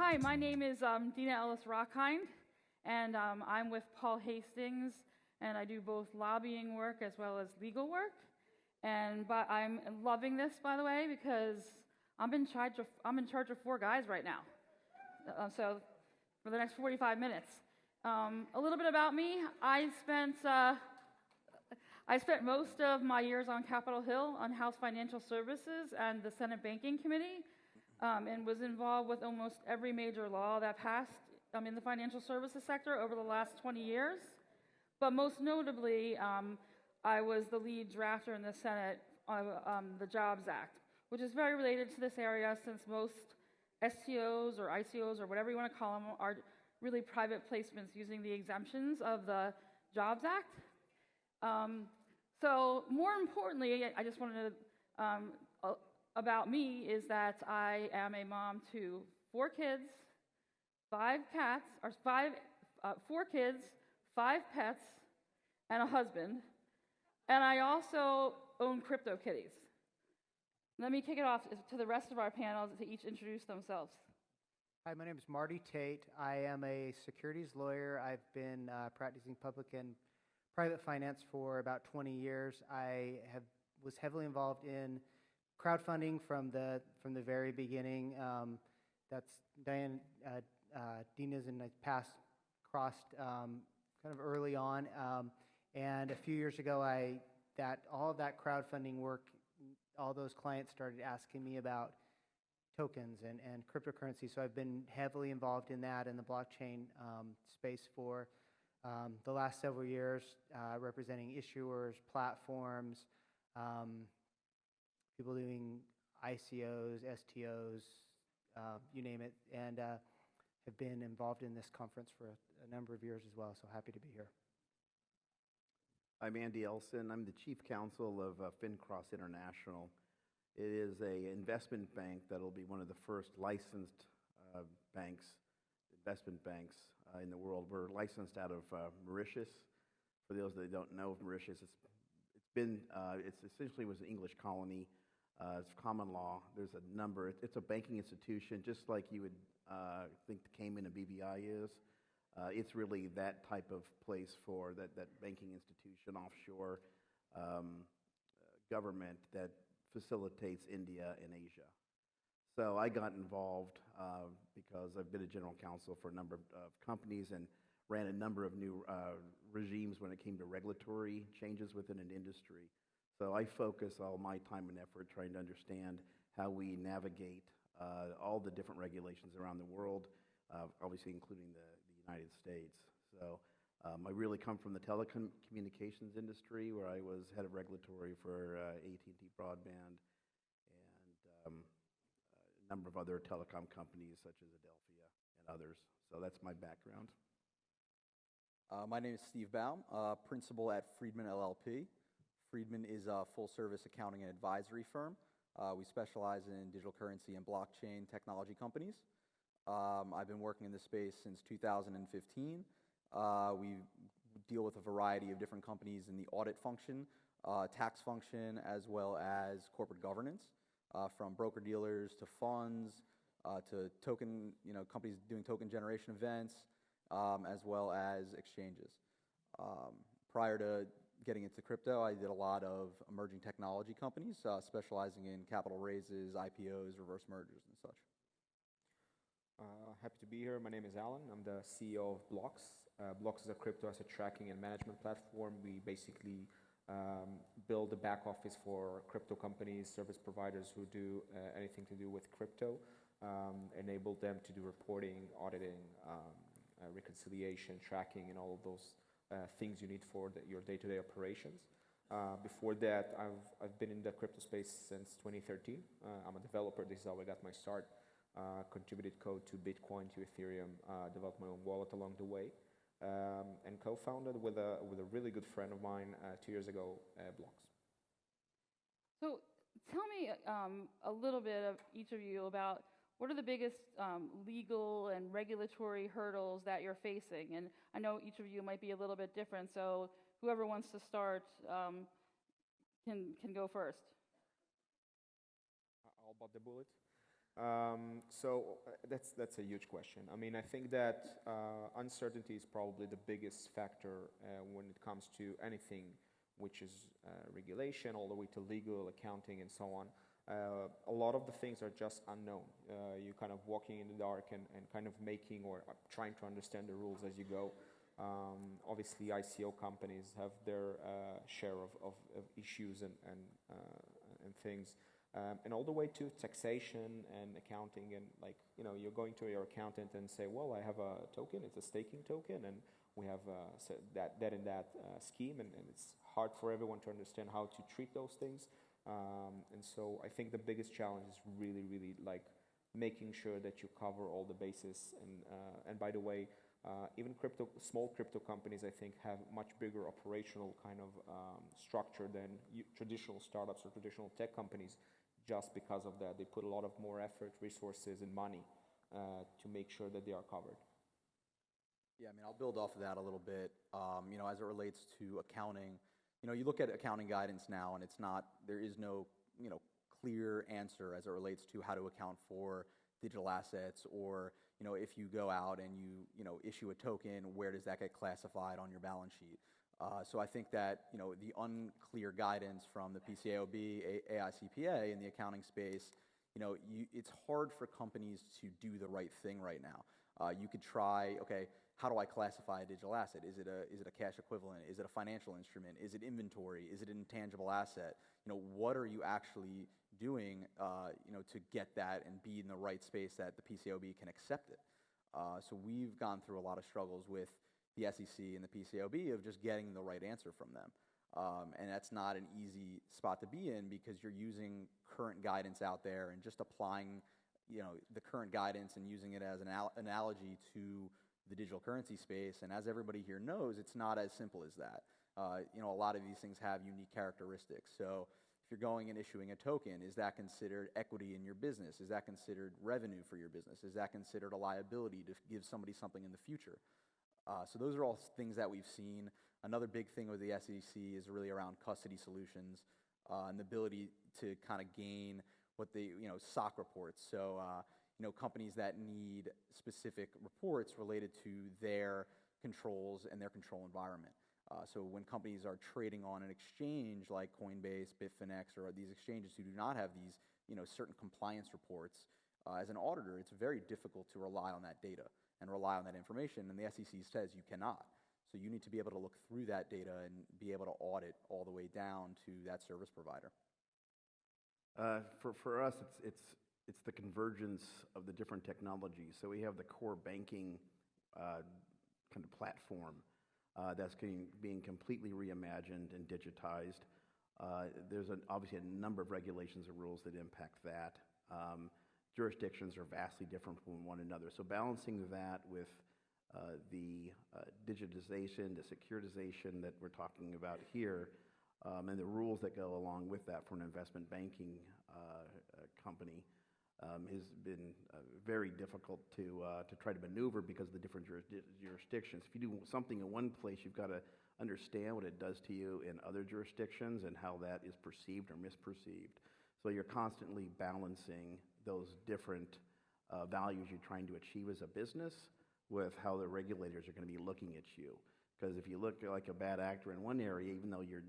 Hi, my name is Dina Ellis Rochkind, and I'm with Paul Hastings, and I do both lobbying work as well as legal work. But I'm loving this, by the way, because I'm in charge of 4 guys right now. So for the next 45 minutes, a little bit about me. I spent most of my years on Capitol Hill on House Financial Services and the Senate Banking Committee, and was involved with almost every major law that passed in the financial services sector over the last 20 years. But most notably, I was the lead drafter in the Senate of the Jobs Act, which is very related to this area since most STOs or ICOs or whatever you want to call them are really private placements using the exemptions of the Jobs Act. So more importantly, I just wanted to, about me is that I am a mom to 4 kids, 5 cats, or 4 kids, 5 pets, and a husband. And I also own CryptoKitties. Let me kick it off to the rest of our panel to each introduce themselves. Hi, my name is Marty Tate. I am a securities lawyer. I've been practicing public and private finance for about 20 years. I was heavily involved in crowdfunding from the very beginning. That's Dina's in the past crossed kind of early on, and a few years ago, all of that crowdfunding work, all those clients started asking me about tokens and cryptocurrency. So I've been heavily involved in that in the blockchain space for the last several years, representing issuers, platforms, people doing ICOs, STOs, you name it, and have been involved in this conference for a number of years as well, so happy to be here. I'm Andy Elson. I'm the Chief Counsel of FinCross International. It is an investment bank that will be one of the first licensed investment banks in the world. We're licensed out of Mauritius. For those that don't know Mauritius, it's essentially was an English colony. It's common law. There's a number. It's a banking institution, just like you would think the Cayman and BVI is. It's really that type of place for that banking institution, offshore government that facilitates India and Asia. So I got involved because I've been a general counsel for a number of companies and ran a number of new regimes when it came to regulatory changes within an industry. So I focus all my time and effort trying to understand how we navigate all the different regulations around the world, obviously including the United States. So I really come from the telecommunications industry, where I was head of regulatory for AT&T Broadband and a number of other telecom companies such as Adelphia and others. So that's my background. My name is Steve Baum, principal at Friedman LLP. Friedman is a full-service accounting and advisory firm. We specialize in digital currency and blockchain technology companies. I've been working in this space since 2015. We deal with a variety of different companies in the audit function, tax function, as well as corporate governance, from broker-dealers to funds to token, companies doing token generation events, as well as exchanges. Prior to getting into crypto, I did a lot of emerging technology companies, specializing in capital raises, IPOs, reverse mergers, and such. Happy to be here. My name is Alon. I'm the CEO of Blocks. Blocks is a crypto asset tracking and management platform. We basically build the back office for crypto companies, service providers who do anything to do with crypto, enable them to do reporting, auditing, reconciliation, tracking, and all of those things you need for your day-to-day operations. Before that, I've been in the crypto space since 2013. I'm a developer. This is how I got my start. Contributed code to Bitcoin, to Ethereum, developed my own wallet along the way, and co-founded with a really good friend of mine 2 years ago, Blocks. So tell me a little bit of each of you about what are the biggest legal and regulatory hurdles that you're facing? And I know each of you might be a little bit different, so whoever wants to start can go first. I'll butt the bullet. That's a huge question. I mean, I think that uncertainty is probably the biggest factor when it comes to anything which is regulation, all the way to legal, accounting, and so on. A lot of the things are just unknown. You're kind of walking in the dark and kind of making or trying to understand the rules as you go. Obviously, ICO companies have their share of issues and things. And all the way to taxation and accounting, and like, you're going to your accountant and say, well, I have a token, it's a staking token, and we have that in that scheme, and it's hard for everyone to understand how to treat those things. And so I think the biggest challenge is really, really like making sure that you cover all the bases. And by the way, even small crypto companies, I think, have much bigger operational kind of structure than traditional startups or traditional tech companies. Just because of that, they put a lot of more effort, resources, and money to make sure that they are covered. Yeah, I mean, I'll build off of that a little bit. As it relates to accounting, you look at accounting guidance now, and there is no, clear answer as it relates to how to account for digital assets, or, if you go out and you issue a token, where does that get classified on your balance sheet? So I think that, the unclear guidance from the PCAOB, AICPA in the accounting space, it's hard for companies to do the right thing right now. You could try, okay, how do I classify a digital asset? Is it a cash equivalent? Is it a financial instrument? Is it inventory? Is it an intangible asset? What are you actually doing, to get that and be in the right space that the PCAOB can accept it? So we've gone through a lot of struggles with the SEC and the PCAOB of just getting the right answer from them. And that's not an easy spot to be in, because you're using current guidance out there and just applying, the current guidance and using it as an analogy to the digital currency space. And as everybody here knows, it's not as simple as that. A lot of these things have unique characteristics. So if you're going and issuing a token, is that considered equity in your business? Is that considered revenue for your business? Is that considered a liability to give somebody something in the future? So those are all things that we've seen. Another big thing with the SEC is really around custody solutions and the ability to kind of gain what SOC reports. So, companies that need specific reports related to their controls and their control environment. So when companies are trading on an exchange like Coinbase, Bitfinex, or these exchanges who do not have these, certain compliance reports, as an auditor, it's very difficult to rely on that data and rely on that information, and the SEC says you cannot. So you need to be able to look through that data and be able to audit all the way down to that service provider. For us, it's the convergence of the different technologies. So we have the core banking kind of platform that's being completely reimagined and digitized. There's obviously a number of regulations and rules that impact that. Jurisdictions are vastly different from one another. So balancing that with the digitization, the securitization that we're talking about here, and the rules that go along with that for an investment banking company has been very difficult to try to maneuver because of the different jurisdictions. If you do something in one place, you've got to understand what it does to you in other jurisdictions and how that is perceived or misperceived. So you're constantly balancing those different values you're trying to achieve as a business with how the regulators are going to be looking at you. Because if you look like a bad actor in one area, even though you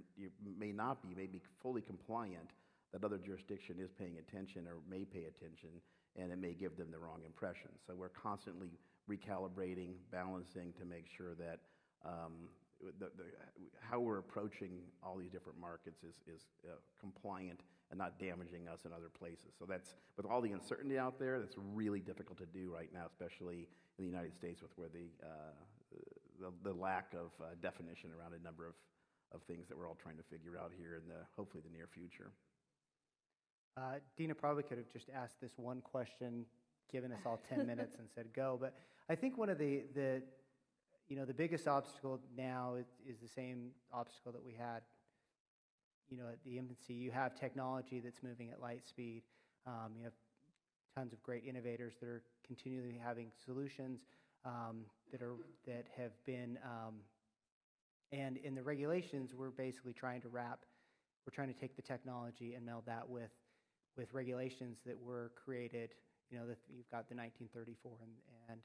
may not be, may be fully compliant, that other jurisdiction is paying attention or may pay attention, and it may give them the wrong impression. So we're constantly recalibrating, balancing to make sure that how we're approaching all these different markets is compliant and not damaging us in other places. So that's, with all the uncertainty out there, that's really difficult to do right now, especially in the United States with where the lack of definition around a number of things that we're all trying to figure out here in hopefully the near future. Dina probably could have just asked this one question, given us all 10 minutes and said go, but I think one of the biggest obstacle now is the same obstacle that we had, at the infancy. You have technology that's moving at light speed. You have tons of great innovators that are continually having solutions that have been, and in the regulations, we're basically trying to take the technology and meld that with regulations that were created you've got the 1934 and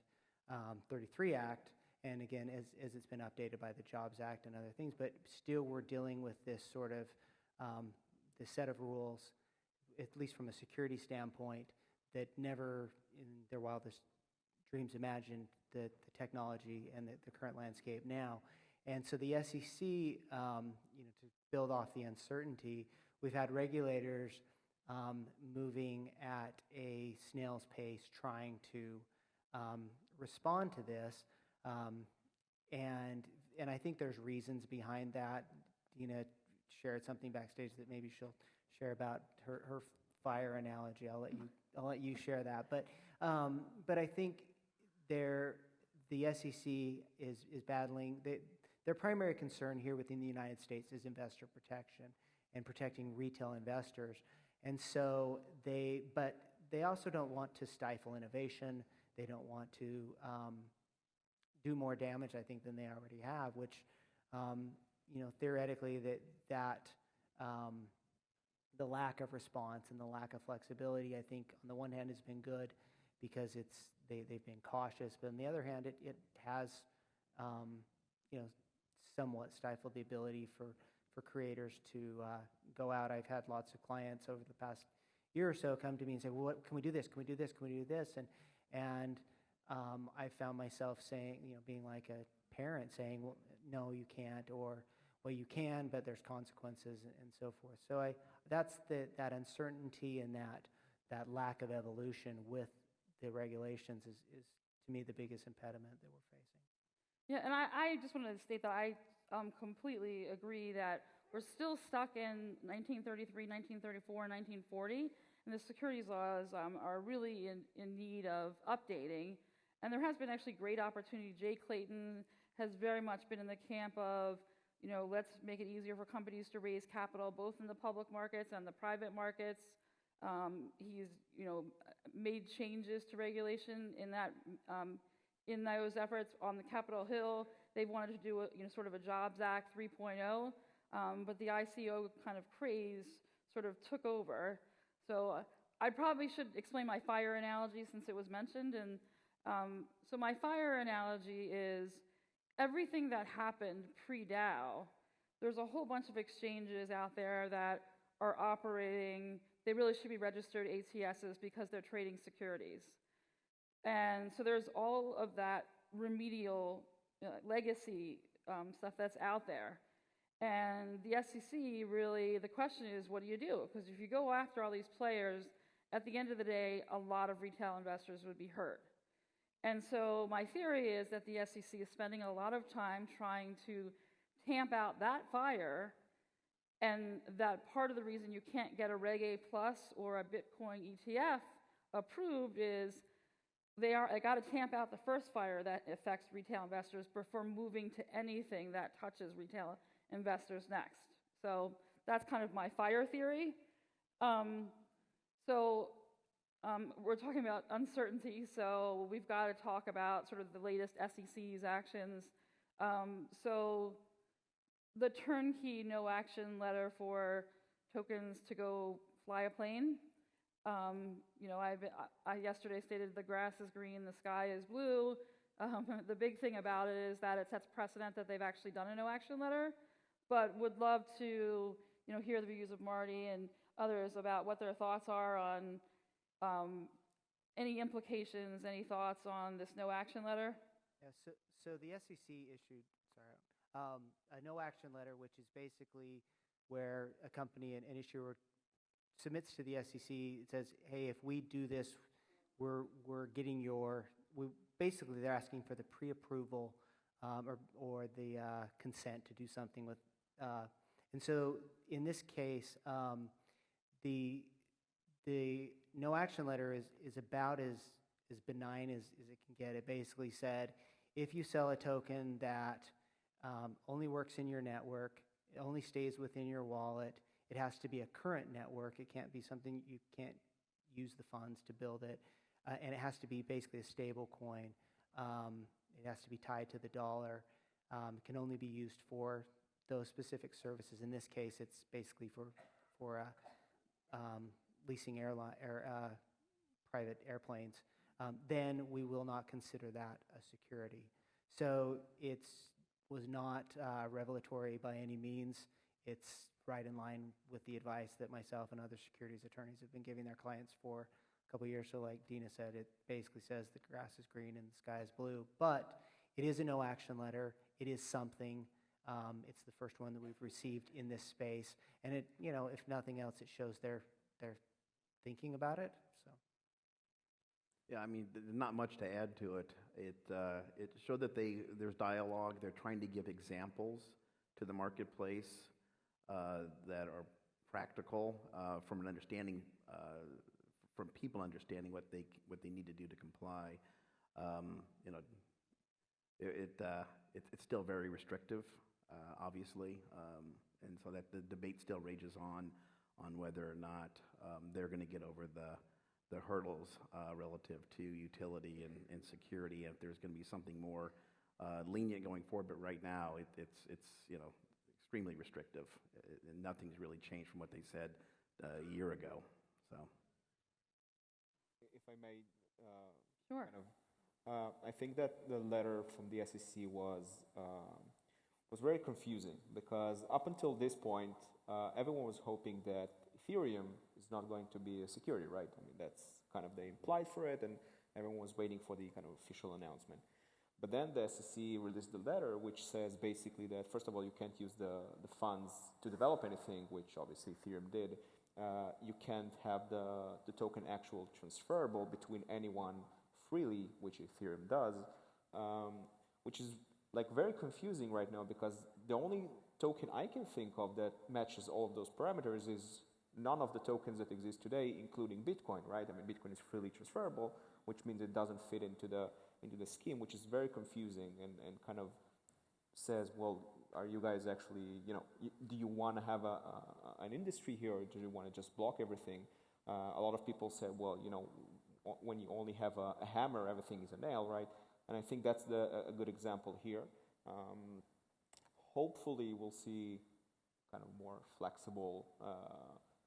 33 Act, and again, as it's been updated by the Jobs Act and other things, but still we're dealing with this sort of this set of rules, at least from a security standpoint, that never in their wildest dreams imagined the technology and the current landscape now. And so the SEC, to build off the uncertainty, we've had regulators moving at a snail's pace trying to respond to this. And I think there's reasons behind that. Dina shared something backstage that maybe she'll share about her fire analogy. I'll let you share that. But I think the SEC is battling. Their primary concern here within the United States is investor protection and protecting retail investors. And so they also don't want to stifle innovation. They don't want to do more damage, I think, than they already have, which, theoretically that the lack of response and the lack of flexibility, I think, on the one hand has been good because they've been cautious, but on the other hand, it has, somewhat stifled the ability for creators to go out. I've had lots of clients over the past year or so come to me and say, well, what, can we do this? Can we do this? Can we do this? And I found myself saying, being like a parent saying, well, no, you can't, or, well, you can, but there's consequences and so forth. So that's that uncertainty and that lack of evolution with the regulations is to me the biggest impediment that we're facing. Yeah, and I just wanted to state that I completely agree that we're still stuck in 1933, 1934, and 1940, and the securities laws are really in need of updating. And there has been actually great opportunity. Jay Clayton has very much been in the camp of, let's make it easier for companies to raise capital, both in the public markets and the private markets. He's, made changes to regulation in those efforts. On the Capitol Hill, they wanted to do sort of a Jobs Act 3.0, but the ICO kind of craze sort of took over. So I probably should explain my fire analogy since it was mentioned. And so my fire analogy is everything that happened pre-DAO, there's a whole bunch of exchanges out there that are operating. They really should be registered ATSs because they're trading securities. And so there's all of that remedial legacy stuff that's out there. And the SEC really, the question is, what do you do? Because if you go after all these players, at the end of the day, a lot of retail investors would be hurt. And so my theory is that the SEC is spending a lot of time trying to tamp out that fire, and that part of the reason you can't get a Reg A Plus or a Bitcoin ETF approved is they got to tamp out the first fire that affects retail investors before moving to anything that touches retail investors next. So that's kind of my fire theory. We're talking about uncertainty, so we've got to talk about sort of the latest SEC's actions. So the turnkey no action letter for tokens to go fly a plane. I yesterday stated the grass is green, the sky is blue. The big thing about it is that it sets precedent that they've actually done a no action letter, but would love to hear the views of Marty and others about what their thoughts are on any implications, any thoughts on this no action letter. Yeah, so the SEC issued a no action letter, which is basically where a company, an issuer, submits to the SEC. It says, hey, if we do this, we're getting basically they're asking for the pre-approval or the consent to do something with. And so in this case, the no action letter is about as benign as it can get. It basically said, if you sell a token that only works in your network, it only stays within your wallet, it has to be a current network. It can't be something you can't use the funds to build it. And it has to be basically a stable coin. It has to be tied to the dollar. It can only be used for those specific services. In this case, it's basically for leasing private airplanes, then we will not consider that a security. So it was not revelatory by any means. It's right in line with the advice that myself and other securities attorneys have been giving their clients for a couple of years. So like Dina said, it basically says the grass is green and the sky is blue. But it is a no action letter. It is something. It's the first one that we've received in this space. And it, if nothing else, it shows they're thinking about it. So. Yeah, I mean, there's not much to add to it. It showed that there's dialogue. They're trying to give examples to the marketplace that are practical from an understanding, from people understanding what they need to do to comply. It's still very restrictive, obviously, and so that the debate still rages on whether or not they're going to get over the hurdles relative to utility and security, and if there's going to be something more lenient going forward. But right now, it's extremely restrictive, and nothing's really changed from what they said a year ago. So, if I may, Sure. I think that the letter from the SEC was very confusing, because up until this point, everyone was hoping that Ethereum is not going to be a security, right? I mean, that's kind of the implied for it, and everyone was waiting for the kind of official announcement. But then the SEC released the letter, which says basically that, first of all, you can't use the funds to develop anything, which obviously Ethereum did. You can't have the token actual transferable between anyone freely, which Ethereum does, which is like very confusing right now, because the only token I can think of that matches all of those parameters is none of the tokens that exist today, including Bitcoin, right? I mean, Bitcoin is freely transferable, which means it doesn't fit into the scheme, which is very confusing and kind of says, well, are you guys actually, do you want to have an industry here, or do you want to just block everything? A lot of people say, well, when you only have a hammer, everything is a nail, right? And I think that's a good example here. Hopefully, we'll see kind of more flexible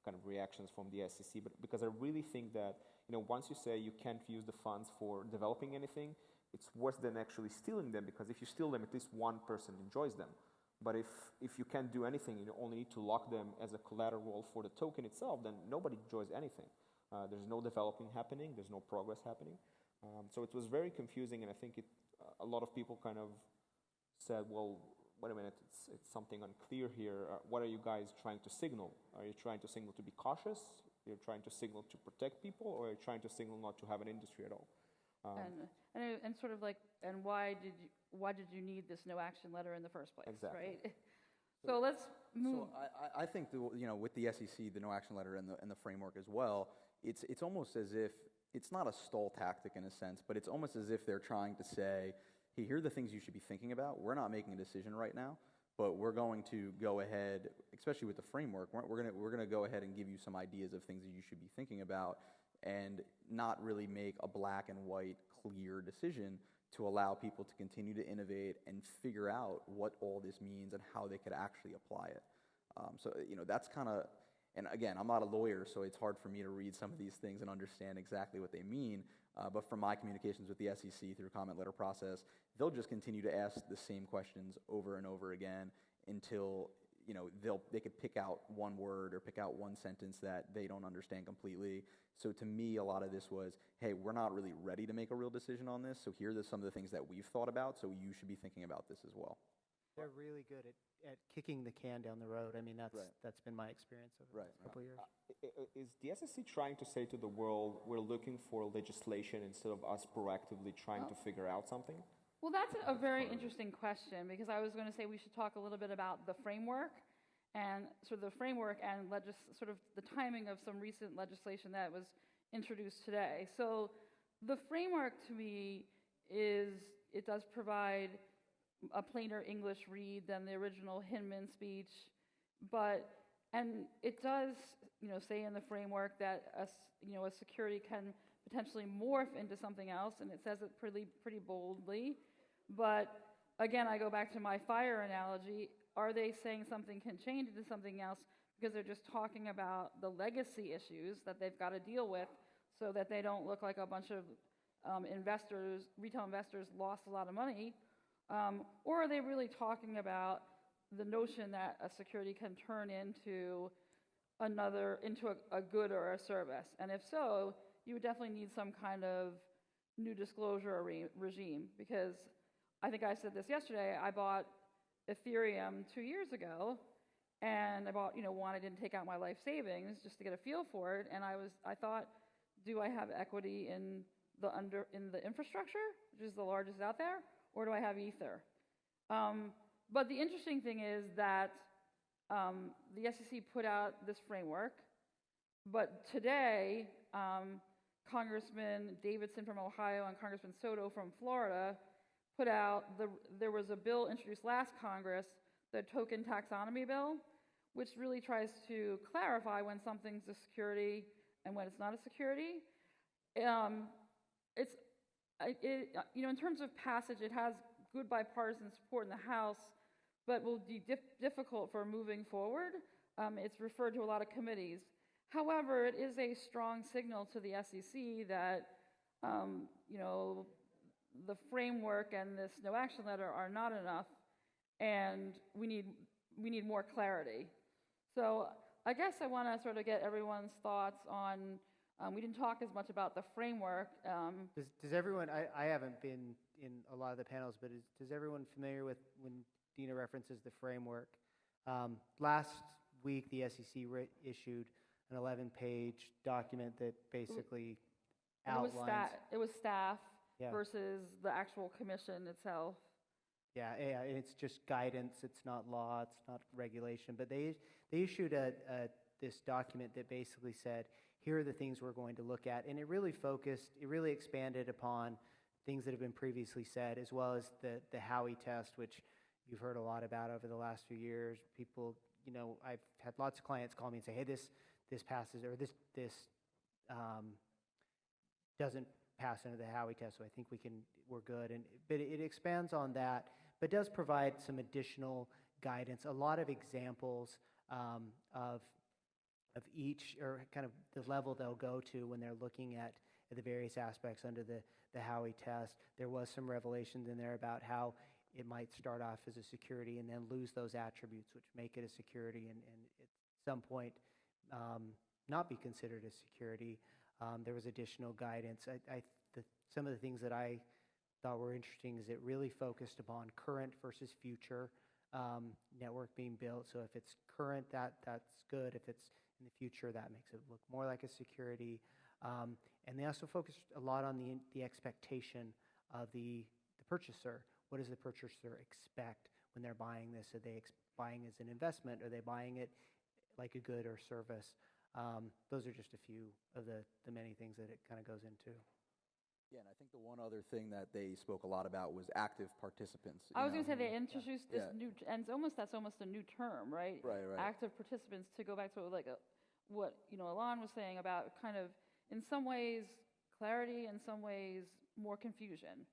kind of reactions from the SEC, but because I really think that once you say you can't use the funds for developing anything, it's worse than actually stealing them, because if you steal them, at least one person enjoys them. But if you can't do anything, you only need to lock them as a collateral for the token itself, then nobody enjoys anything. There's no developing happening, there's no progress happening. So it was very confusing, and I think a lot of people kind of said, well, wait a minute, it's something unclear here. What are you guys trying to signal? Are you trying to signal to be cautious? You're trying to signal to protect people, or are you trying to signal not to have an industry at all? And sort of like, and why did you need this no action letter in the first place? Exactly. Right. So let's move. So I think with the SEC, the no action letter and the framework as well, it's almost as if it's not a stall tactic in a sense, but it's almost as if they're trying to say, hey, here are the things you should be thinking about. We're not making a decision right now, but we're going to go ahead, especially with the framework, we're going to go ahead and give you some ideas of things that you should be thinking about, and not really make a black and white clear decision to allow people to continue to innovate and figure out what all this means and how they could actually apply it. So that's kind of, and again, I'm not a lawyer, so it's hard for me to read some of these things and understand exactly what they mean. But from my communications with the SEC through comment letter process, they'll just continue to ask the same questions over and over again until they could pick out one word or pick out one sentence that they don't understand completely. So to me, a lot of this was, hey, we're not really ready to make a real decision on this, so here are some of the things that we've thought about, so you should be thinking about this as well. They're really good at kicking the can down the road. I mean, that's been my experience over the last couple of years. Is the SEC trying to say to the world, we're looking for legislation instead of us proactively trying to figure out something? Well, that's a very interesting question, because I was going to say we should talk a little bit about the framework and sort of the framework and sort of the timing of some recent legislation that was introduced today. So the framework to me it does provide a plainer English read than the original Hinman speech, and it does say in the framework that a security can potentially morph into something else, and it says it pretty boldly. But again, I go back to my fire analogy. Are they saying something can change into something else because they're just talking about the legacy issues that they've got to deal with, so that they don't look like a bunch of investors, retail investors lost a lot of money? Or are they really talking about the notion that a security can turn into a good or a service? And if so, you would definitely need some kind of new disclosure regime, because I think I said this yesterday, I bought Ethereum 2 years ago, and I bought, wanted to take out my life savings just to get a feel for it, and I thought, do I have equity in the infrastructure, which is the largest out there, or do I have Ether? But the interesting thing is that the SEC put out this framework, but today, Congressman Davidson from Ohio and Congressman Soto from Florida put out, there was a bill introduced last Congress, the token taxonomy bill, which really tries to clarify when something's a security and when it's not a security. In terms of passage, it has good bipartisan support in the House, but will be difficult for moving forward. It's referred to a lot of committees. However, it is a strong signal to the SEC that, the framework and this no action letter are not enough, and we need more clarity. So I guess I want to sort of get everyone's thoughts on, we didn't talk as much about the framework. Does everyone, I haven't been in a lot of the panels, but is everyone familiar with when Dina references the framework? Last week, the SEC issued an 11-page document that basically outlines. It was staff Yeah. versus the actual commission itself. Yeah, and it's just guidance. It's not law. It's not regulation. But they issued this document that basically said, here are the things we're going to look at, and it really expanded upon things that have been previously said, as well as the Howey test, which you've heard a lot about over the last few years. People, I've had lots of clients call me and say, hey, this passes, or this doesn't pass into the Howey test, so I think we're good. But it expands on that, but does provide some additional guidance, a lot of examples of each, or kind of the level they'll go to when they're looking at the various aspects under the Howey test. There was some revelations in there about how it might start off as a security and then lose those attributes which make it a security, and at some point not be considered a security. There was additional guidance. Some of the things that I thought were interesting is it really focused upon current versus future network being built. So if it's current, that's good. If it's in the future, that makes it look more like a security. And they also focused a lot on the expectation of the purchaser. What does the purchaser expect when they're buying this? Are they buying as an investment? Are they buying it like a good or service? Those are just a few of the many things that it kind of goes into. Yeah, and I think the one other thing that they spoke a lot about was active participants. I was going to say they introduced this Yeah. new, and that's almost a new term, right? Right. Active participants, to go back to what Alon was saying about kind of, in some ways, clarity, in some ways, more confusion,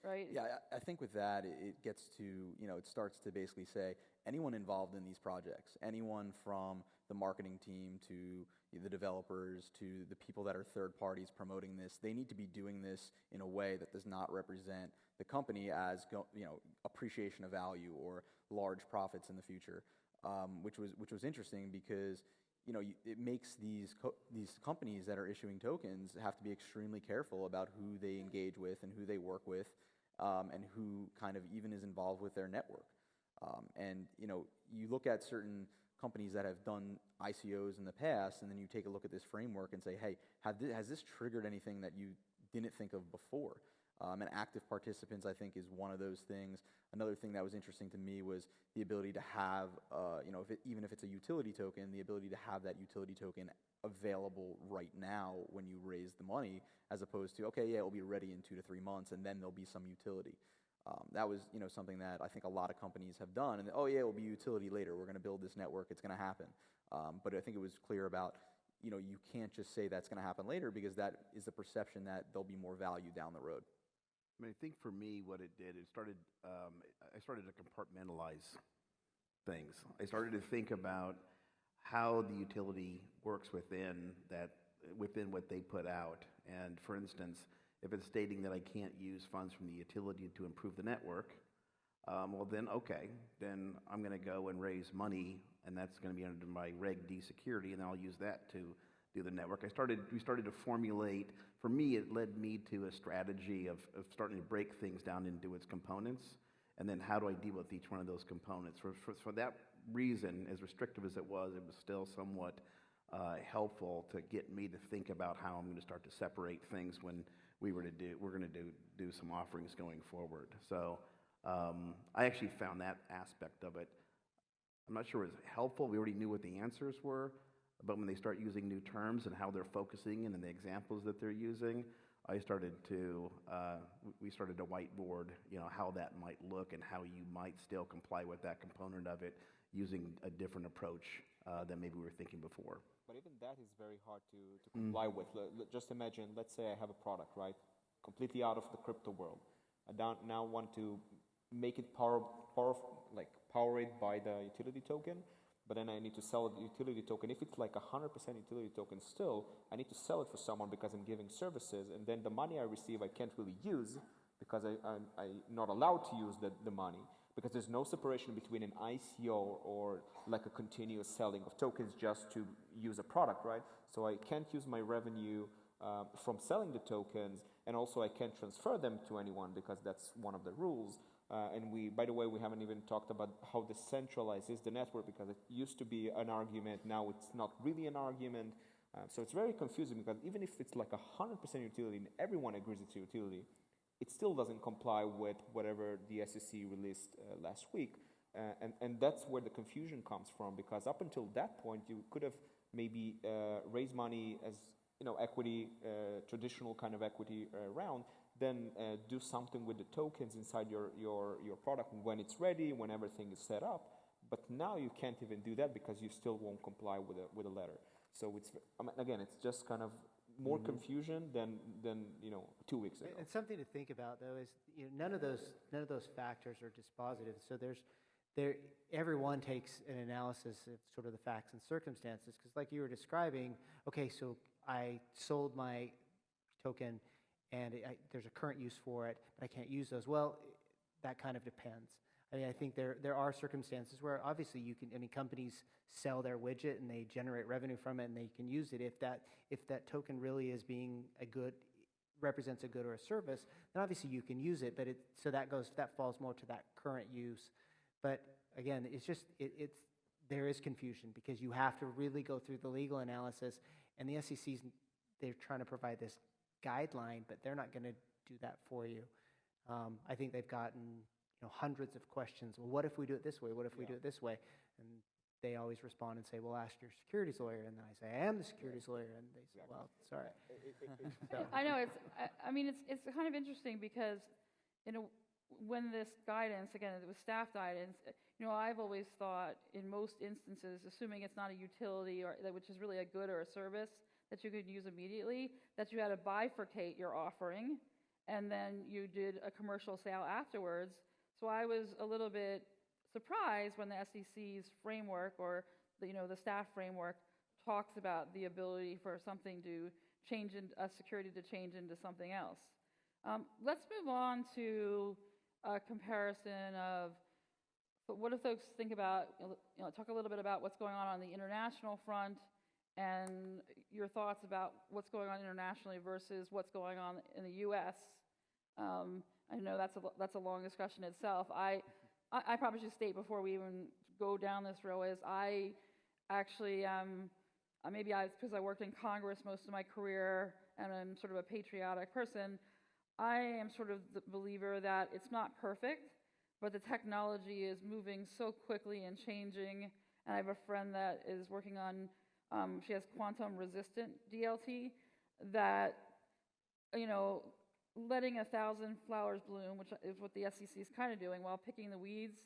right? Yeah, I think with that, it gets to, it starts to basically say anyone involved in these projects, anyone from the marketing team to the developers to the people that are third parties promoting this, they need to be doing this in a way that does not represent the company as appreciation of value or large profits in the future, which was interesting because it makes these companies that are issuing tokens have to be extremely careful about who they engage with and who they work with, and who kind of even is involved with their network. And you look at certain companies that have done ICOs in the past, and then you take a look at this framework and say, hey, has this triggered anything that you didn't think of before? And active participants, I think, is one of those things. Another thing that was interesting to me was the ability to have, even if it's a utility token, the ability to have that utility token available right now when you raise the money, as opposed to, okay, yeah, it'll be ready in 2 to 3 months, and then there'll be some utility. That was, something that I think a lot of companies have done. And oh yeah, it will be utility later. We're going to build this network. It's going to happen. But I think it was clear about, you can't just say that's going to happen later, because that is the perception that there'll be more value down the road. I think for me, what it did, I started to compartmentalize things. I started to think about how the utility works within that within what they put out. And for instance, if it's stating that I can't use funds from the utility to improve the network, well then, okay, then I'm going to go and raise money, and that's going to be under my Reg D security, and I'll use that to do the network. We started to formulate, for me, it led me to a strategy of starting to break things down into its components, and then how do I deal with each one of those components. For that reason, as restrictive as it was still somewhat helpful to get me to think about how I'm going to start to separate things when we're going to do some offerings going forward. So I actually found that aspect of it, I'm not sure it was helpful. We already knew what the answers were, but when they start using new terms and how they're focusing and the examples that they're using, we started to whiteboard, how that might look and how you might still comply with that component of it using a different approach than maybe we were thinking before. But even that is very hard to comply with. Just imagine, let's say I have a product, right, completely out of the crypto world. I now want to make it power it by the utility token, but then I need to sell the utility token. If it's like 100% utility token still, I need to sell it for someone because I'm giving services, and then the money I receive I can't really use because I'm not allowed to use the money, because there's no separation between an ICO or like a continuous selling of tokens just to use a product, right? So I can't use my revenue from selling the tokens, and also I can't transfer them to anyone because that's one of the rules. By the way, we haven't even talked about how decentralized is the network, because it used to be an argument, now it's not really an argument. So it's very confusing, because even if it's like 100% utility and everyone agrees it's utility, it still doesn't comply with whatever the SEC released last week. And that's where the confusion comes from, because up until that point, you could have maybe raised money as equity, traditional kind of equity round, then do something with the tokens inside your product when it's ready, when everything is set up. But now you can't even do that because you still won't comply with a letter. So again, it's just kind of more confusion than 2 weeks ago. And something to think about, though, is none of those factors are dispositive. So everyone takes an analysis of sort of the facts and circumstances, because like you were describing, okay, so I sold my token and there's a current use for it, but I can't use those. Well, that kind of depends. I mean, I think there are circumstances where obviously companies sell their widget and they generate revenue from it and they can use it. If that token really is represents a good or a service, then obviously you can use it. But that falls more to that current use. But again, there is confusion because you have to really go through the legal analysis, and the SEC's, they're trying to provide this guideline, but they're not going to do that for you. I think they've gotten hundreds of questions. Well, what if we do it this way? What if we do it this way? And they always respond and say, well, ask your securities lawyer. And then I say, I am the securities lawyer. And they say, well, sorry. I know, it's kind of interesting because, when this guidance, again, it was staff guidance, I've always thought in most instances, assuming it's not a utility which is really a good or a service that you could use immediately, that you had to bifurcate your offering, and then you did a commercial sale afterwards. So I was a little bit surprised when the SEC's framework or the staff framework talks about the ability for something to change a security to change into something else. Let's move on to a comparison of what do folks think about, talk a little bit about what's going on the international front and your thoughts about what's going on internationally versus what's going on in the U.S. I know that's a long discussion itself. I probably should state before we even go down this row is I actually because I worked in Congress most of my career and I'm sort of a patriotic person, I am sort of the believer that it's not perfect, but the technology is moving so quickly and changing. And I have a friend that is working on, she has quantum resistant DLT, that, letting 1,000 flowers bloom, which is what the SEC is kind of doing while picking the weeds,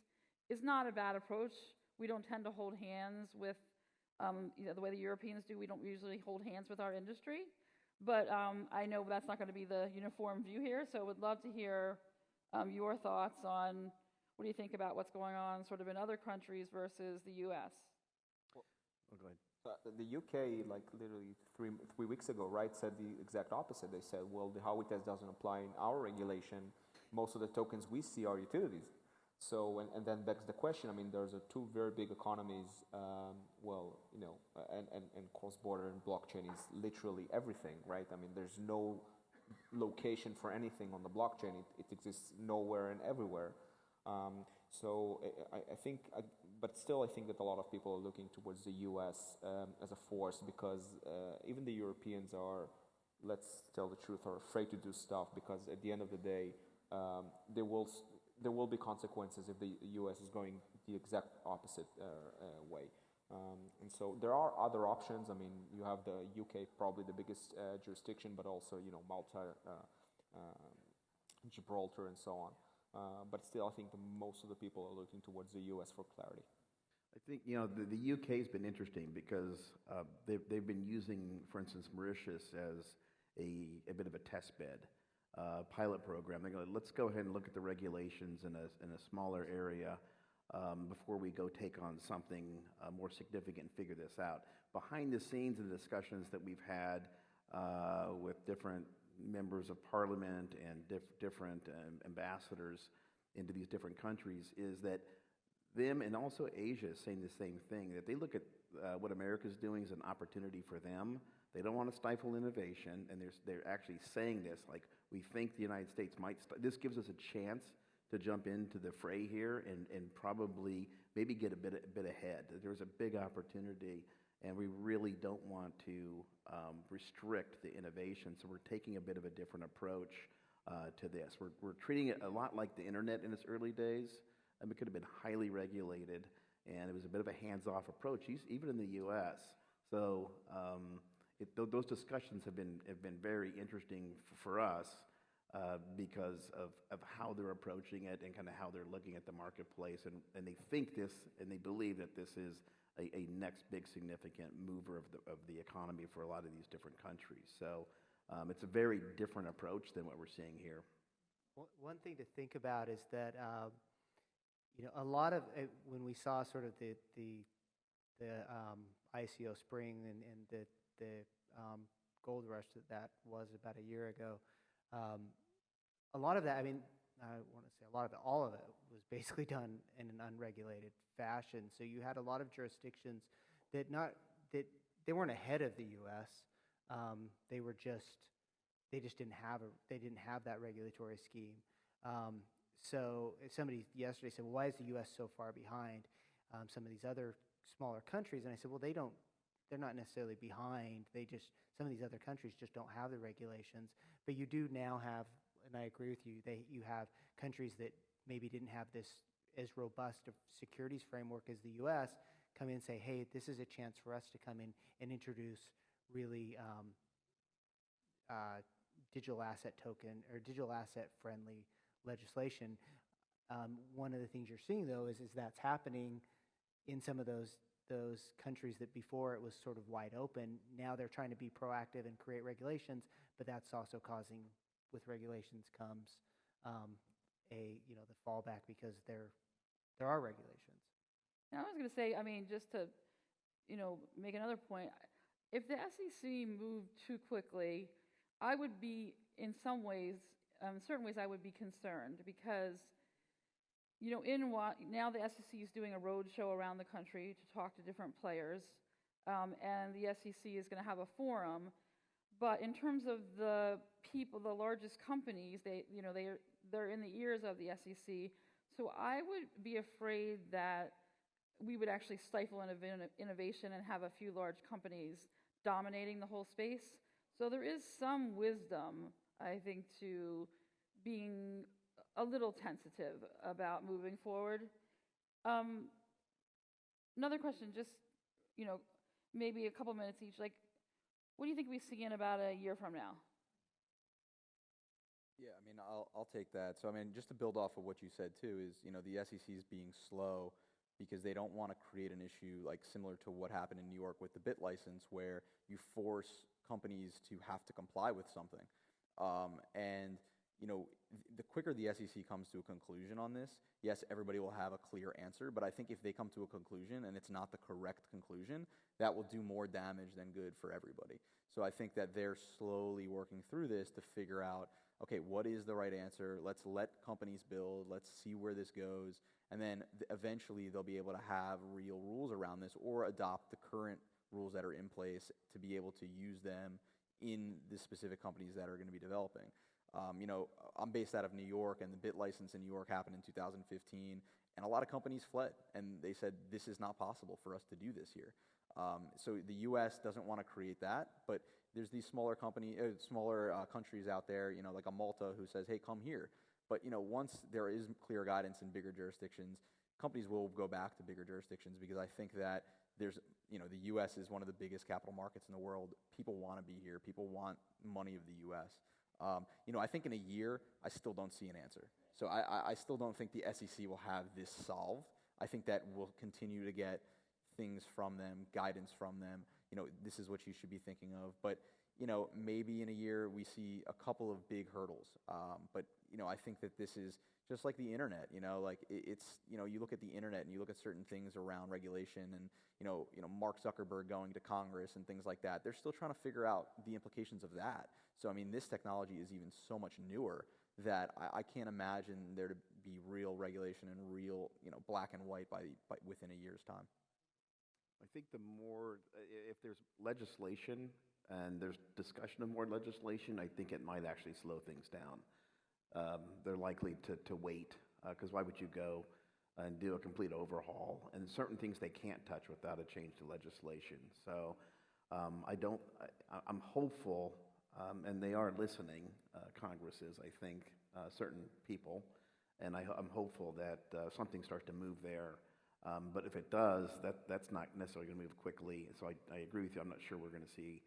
is not a bad approach. We don't tend to hold hands with, the way the Europeans do. We don't usually hold hands with our industry. But I know that's not going to be the uniform view here, so I would love to hear your thoughts on what do you think about what's going on sort of in other countries versus the U.S.? Oh, go ahead. The UK, like literally three weeks ago, right, said the exact opposite. They said, well, the Howey test doesn't apply in our regulation. Most of the tokens we see are utilities. So, and then begs the question, I mean, there's two very big economies, and cross-border and blockchain is literally everything, right? I mean, there's no location for anything on the blockchain. It exists nowhere and everywhere. But still I think that a lot of people are looking towards the US as a force because even the Europeans are, let's tell the truth, are afraid to do stuff because at the end of the day, there will be consequences if the US is going the exact opposite way. And so there are other options. I mean, you have the UK, probably the biggest jurisdiction, but also, Malta, Gibraltar, and so on. But still, I think most of the people are looking towards the U.S. for clarity. I think, the UK has been interesting because they've been using, for instance, Mauritius as a bit of a test bed, pilot program. They're going, let's go ahead and look at the regulations in a smaller area before we go take on something more significant and figure this out. Behind the scenes in the discussions that we've had with different members of parliament and different ambassadors into these different countries is that them and also Asia is saying the same thing, that they look at what America's doing as an opportunity for them. They don't want to stifle innovation, and they're actually saying this, like, we think the United States might, this gives us a chance to jump into the fray here and probably maybe get a bit ahead. There's a big opportunity, and we really don't want to restrict the innovation, so we're taking a bit of a different approach to this. We're treating it a lot like the internet in its early days. It could have been highly regulated, and it was a bit of a hands-off approach, even in the U.S. So those discussions have been very interesting for us because of how they're approaching it and kind of how they're looking at the marketplace, and they think this, and they believe that this is a next big significant mover of the economy for a lot of these different countries. So it's a very different approach than what we're seeing here. One thing to think about is that a lot of when we saw sort of the ICO Spring and the gold rush that was about a year ago, a lot of that, I mean, I want to say a lot of it, all of it was basically done in an unregulated fashion. So you had a lot of jurisdictions that they weren't ahead of the U.S. They just didn't have that regulatory scheme. So somebody yesterday said, well, why is the U.S. so far behind some of these other smaller countries? And I said, well, they're not necessarily behind. Some of these other countries just don't have the regulations. But you do now have, and I agree with you, you have countries that maybe didn't have this as robust a securities framework as the U.S. come in and say, hey, this is a chance for us to come in and introduce really digital asset token or digital asset friendly legislation. One of the things you're seeing, though, is that's happening in some of those countries that before it was sort of wide open. Now they're trying to be proactive and create regulations, but that's also causing, with regulations comes the fallback because there are regulations. Now, I was going to say, I mean, just to, make another point, if the SEC moved too quickly, I would be, in some ways, certain ways I would be concerned because, now the SEC is doing a roadshow around the country to talk to different players, and the SEC is going to have a forum. But in terms of the people, the largest companies, they're in the ears of the SEC. So I would be afraid that we would actually stifle innovation and have a few large companies dominating the whole space. So there is some wisdom, I think, to being a little tentative about moving forward. Another question, just, maybe a couple minutes each, like, what do you think we see in about a year from now? Yeah, I mean, I'll take that. So, I mean, just to build off of what you said, too, is, the SEC is being slow because they don't want to create an issue like similar to what happened in New York with the BIT license where you force companies to have to comply with something. And, the quicker the SEC comes to a conclusion on this, yes, everybody will have a clear answer, but I think if they come to a conclusion and it's not the correct conclusion, that will do more damage than good for everybody. So I think that they're slowly working through this to figure out, okay, what is the right answer? Let's let companies build, let's see where this goes, and then eventually they'll be able to have real rules around this or adopt the current rules that are in place to be able to use them in the specific companies that are going to be developing. I'm based out of New York, and the BIT license in New York happened in 2015, and a lot of companies fled, and they said, this is not possible for us to do this here. So the U.S. doesn't want to create that, but there's these smaller countries out there, like a Malta, who says, hey, come here. But once there is clear guidance in bigger jurisdictions, companies will go back to bigger jurisdictions, because I think that there's, the U.S. is one of the biggest capital markets in the world. People want to be here. People want money of the U.S. I think in a year, I still don't see an answer. So I still don't think the SEC will have this solved. I think that we'll continue to get things from them, guidance from them. This is what you should be thinking of. But, maybe in a year we see a couple of big hurdles. But, I think that this is just like the internet, you look at the internet and you look at certain things around regulation and, Mark Zuckerberg going to Congress and things like that. They're still trying to figure out the implications of that. So, this technology is even so much newer that I can't imagine there to be real regulation and real, black and white by within a year's time. I think the more, if there's legislation and there's discussion of more legislation, I think it might actually slow things down. They're likely to wait, because why would you go and do a complete overhaul? And certain things they can't touch without a change to legislation. So I'm hopeful, and they are listening, Congress is, I think, certain people, and I'm hopeful that something starts to move there. But if it does, that's not necessarily going to move quickly. So I agree with you. I'm not sure we're going to see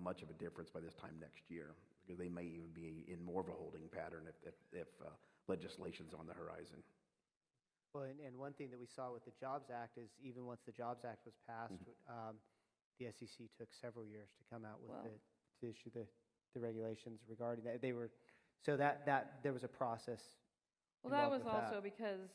much of a difference by this time next year, because they may even be in more of a holding pattern if legislation's on the horizon. Well, and one thing that we saw with the Jobs Act is even once the Jobs Act was passed, the SEC took several years to come out with to issue the regulations regarding that. That there was a process. Well, that was also because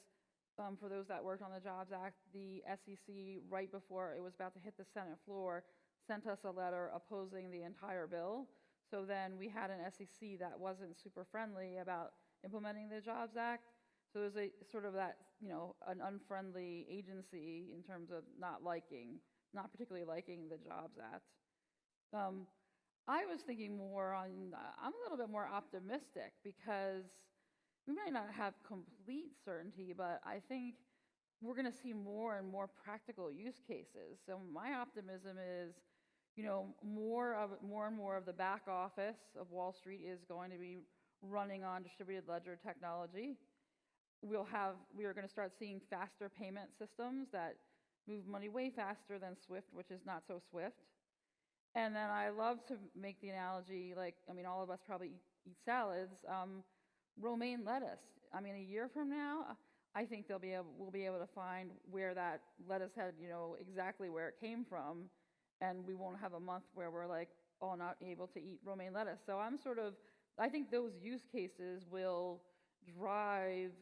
for those that worked on the Jobs Act, the SEC, right before it was about to hit the Senate floor, sent us a letter opposing the entire bill. So then we had an SEC that wasn't super friendly about implementing the Jobs Act. So it was a sort of that, an unfriendly agency in terms of not particularly liking the Jobs Act. I was thinking I'm a little bit more optimistic, because we might not have complete certainty, but I think we're going to see more and more practical use cases. So my optimism is, more and more of the back office of Wall Street is going to be running on distributed ledger technology. We are going to start seeing faster payment systems that move money way faster than SWIFT, which is not so swift. And then I love to make the analogy, all of us probably eat salads. Romaine lettuce. A year from now, I think we'll be able to find where that lettuce had, exactly where it came from, and we won't have a month where we're not able to eat romaine lettuce. So I think those use cases will drive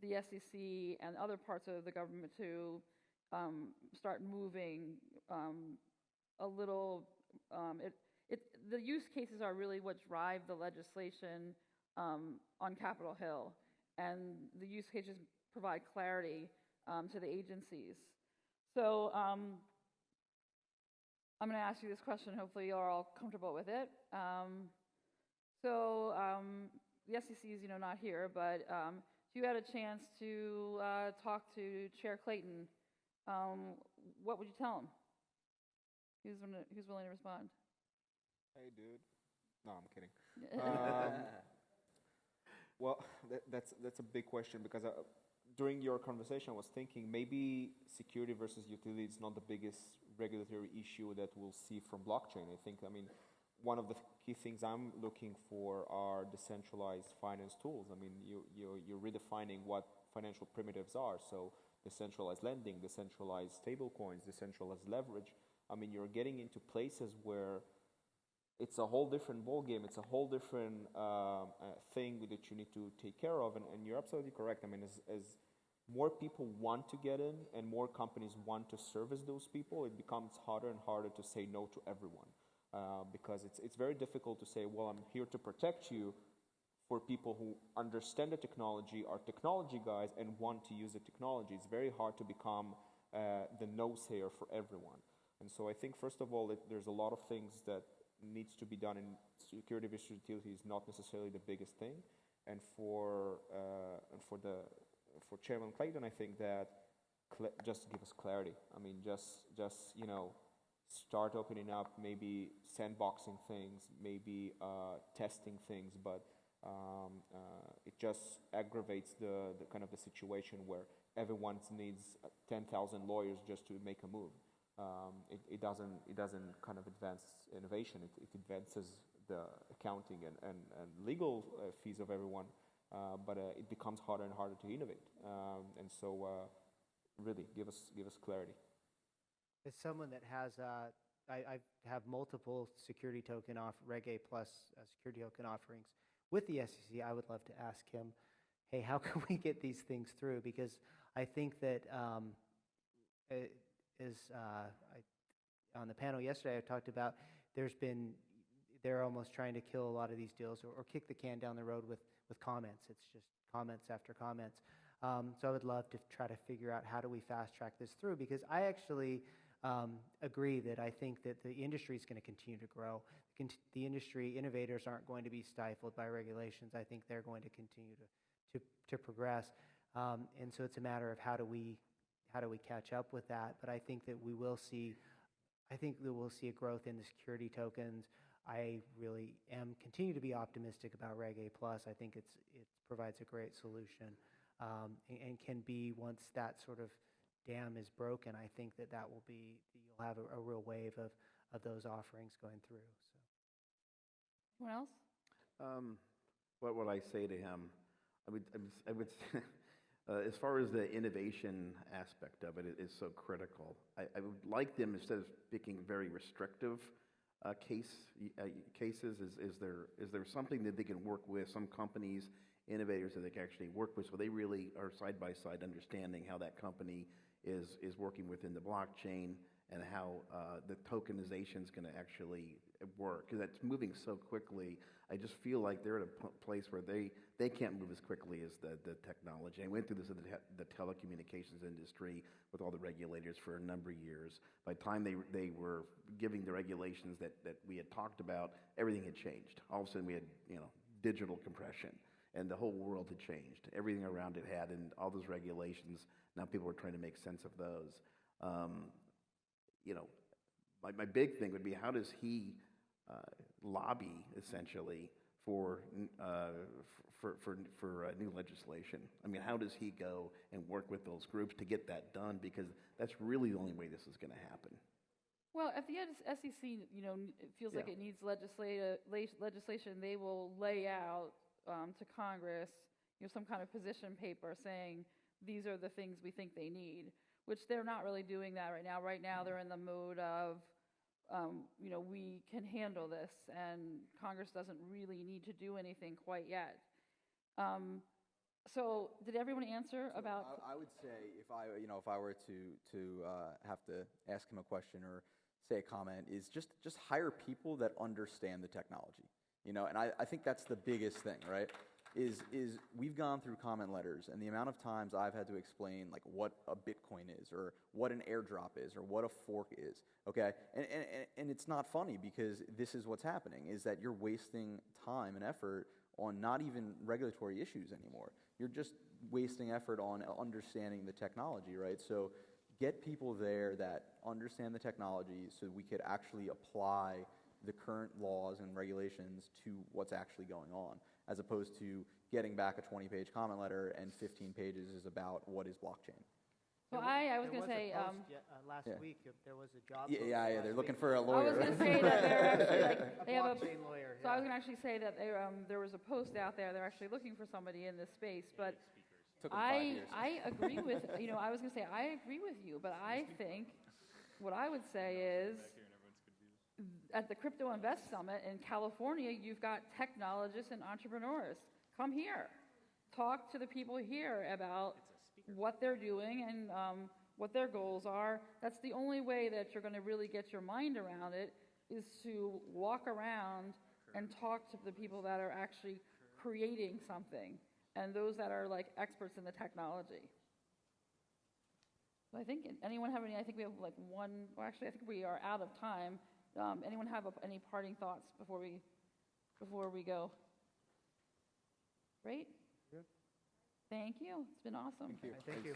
the SEC and other parts of the government to start moving a little. The use cases are really what drive the legislation on Capitol Hill, and the use cases provide clarity to the agencies. So I'm going to ask you this question. Hopefully you're all comfortable with it. The SEC is not here, but if you had a chance to talk to Chair Clayton, what would you tell him? Who's willing to respond? Hey, dude. No, I'm kidding. Well, that's a big question, because during your conversation, I was thinking maybe security versus utility is not the biggest regulatory issue that we'll see from blockchain. I think, one of the key things I'm looking for are decentralized finance tools. You're redefining what financial primitives are. So decentralized lending, decentralized stable coins, decentralized leverage. You're getting into places where it's a whole different ballgame. It's a whole different thing that you need to take care of. And you're absolutely correct. I mean, as more people want to get in and more companies want to service those people, it becomes harder and harder to say no to everyone. Because it's very difficult to say, well, I'm here to protect you, for people who understand the technology, are technology guys, and want to use the technology. It's very hard to become the no-sayer for everyone. And so I think, first of all, there's a lot of things that needs to be done, and security of utility is not necessarily the biggest thing. And for Chairman Clayton, I think that just give us clarity. I mean, just start opening up, maybe sandboxing things, maybe testing things, but it just aggravates the kind of the situation where everyone needs 10,000 lawyers just to make a move. It doesn't kind of advance innovation. It advances the accounting and legal fees of everyone, but it becomes harder and harder to innovate. And so, really, give us clarity. As someone that has, I have multiple security token Reg A plus security token offerings with the SEC. I would love to ask him, hey, how can we get these things through? Because I think that on the panel yesterday, I talked about they're almost trying to kill a lot of these deals or kick the can down the road with comments. It's just comments after comments. So I would love to try to figure out how do we fast track this through, because I actually agree that I think that the industry is going to continue to grow. The industry innovators aren't going to be stifled by regulations. I think they're going to continue to progress. And so it's a matter of how do we catch up with that. But I think that we'll see a growth in the security tokens. I really continue to be optimistic about Reg A plus. I think it provides a great solution, and can be, once that sort of dam is broken, I think that will be, you'll have a real wave of those offerings going through. So. Anyone else? What would I say to him? I would as far as the innovation aspect of it is so critical. I would like them, instead of picking very restrictive cases, is there something that they can work with, some companies, innovators that they can actually work with, so they really are side by side understanding how that company is working within the blockchain and how the tokenization is going to actually work, because that's moving so quickly. I just feel like they're at a place where they can't move as quickly as the technology. I went through this in the telecommunications industry with all the regulators for a number of years. By the time they were giving the regulations that we had talked about, everything had changed. All of a sudden we had digital compression, and the whole world had changed. Everything around it had, and all those regulations, now people were trying to make sense of those. My big thing would be, how does he lobby essentially for new legislation? I mean, how does he go and work with those groups to get that done? Because that's really the only way this is going to happen. Well, if the SEC, it feels like it needs legislation, they will lay out to Congress, some kind of position paper saying these are the things we think they need, which they're not really doing that right now. Right now, they're in the mode of, we can handle this, and Congress doesn't really need to do anything quite yet. So, did everyone answer about? I would say if I were to have to ask him a question or say a comment, is just hire people that understand the technology. And I think that's the biggest thing, right? Is we've gone through comment letters, and the amount of times I've had to explain like what a Bitcoin is, or what an airdrop is, or what a fork is, okay? And it's not funny, because this is what's happening, is that you're wasting time and effort on not even regulatory issues anymore. You're just wasting effort on understanding the technology, right? So get people there that understand the technology so we could actually apply the current laws and regulations to what's actually going on, as opposed to getting back a 20-page comment letter and 15 pages is about what is blockchain. So I was going to say, last week there was a job. Yeah, they're looking for a lawyer. I was going to say that they're actually they have a blockchain lawyer. So I was going to actually say that there was a post out there. They're actually looking for somebody in this space, but Took them 5 years. I agree with I was going to say I agree with you, but I think what I would say is at the Crypto Invest Summit in California, you've got technologists and entrepreneurs. Come here. Talk to the people here about what they're doing and what their goals are. That's the only way that you're going to really get your mind around it, is to walk around and talk to the people that are actually creating something and those that are like experts in the technology. So I think, anyone have any, I think we have like one, well actually I think we are out of time. Anyone have any parting thoughts before we go? Great. Good. Thank you. It's been awesome. Thank you. Thank you.